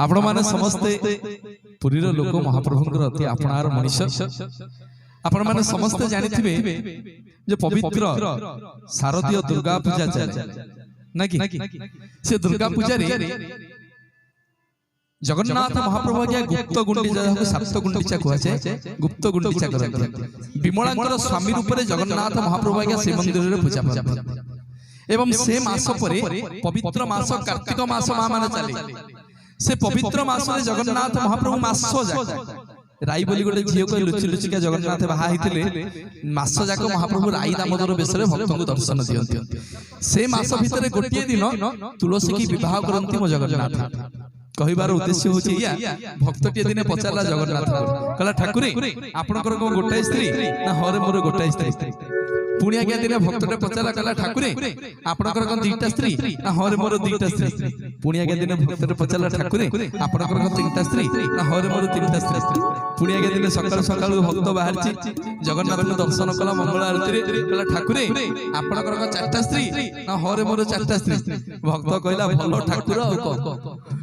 आपण माने समस्ते पुरीर लोक महाप्रभुंकर अति आपणार मनीष आपण माने समस्ते जानिथिबे जे पवित्र शारदीय दुर्गा पूजा चले ना कि से दुर्गा पूजा रे जगन्नाथ महाप्रभु के गुप्त गुंडीचा को सप्त गुंडीचा कहै छै गुप्त गुंडीचा करथि विमलांकर स्वामी रूप रे जगन्नाथ महाप्रभु के श्री मंदिर रे पूजा करथि एवं से मास परे पवित्र मास कार्तिक मास माने चले से पवित्र मास रे जगन्नाथ महाप्रभु मास जाक राई बोली गोटे झील को लुचि लुचिका जगन्नाथ बाहा हिथिले मास जाक महाप्रभु राई दामोदर बेश रे भक्त को दर्शन दियंती से मास भितरे गोटे दिन तुलसी की विवाह करंती मो जगन्नाथ कहिबार उद्देश्य होछि या भक्तटिए दिने पचारला जगन्नाथ कहला ठाकुर आपनकर को गोटाई स्त्री ना हरे मोर गोटाई स्त्री पुणिया के दिने भक्तटे पचारला कहला ठाकुर आपनकर को दुईटा स्त्री ना हरे मोर दुईटा स्त्री पुणिया के दिने भक्तटे पचारला ठाकुर आपनकर को तीनटा स्त्री ना हरे मोर तीनटा स्त्री पुणिया के दिने सकाळ सकाळ भक्त बाहरछि जगन्नाथ को दर्शन कला मंगल आरती रे कहला ठाकुर आपनकर को चारटा स्त्री ना हरे मोर चारटा स्त्री भक्त कहला भलो ठाकुर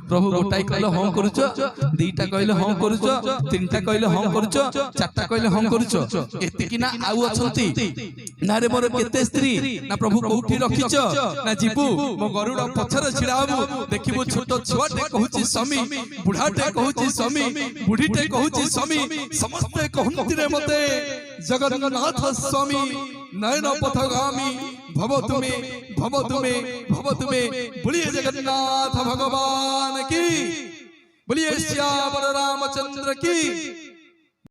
प्रभु गोटाई कहले हम करूछ दुईटा कहले हम करूछ तीनटा कहले हम करूछ चारटा कहले हम करूछ एते कि ना आउ अछंती ना रे मोर केते स्त्री ना प्रभु कोठी रखिछ ना जीवु मो गरुड़ पछर छिड़ाबु देखिबो छोट छुआटे कहूची स्वामी बुढ़ाटे कहूची स्वामी बुढ़ीटे कहूची स्वामी समस्त कहंती रे मते जगन्नाथ स्वामी नयन पथगामी भव तुमे बोलिए जगन्नाथ भगवान की बोलिए श्याम रामचंद्र की।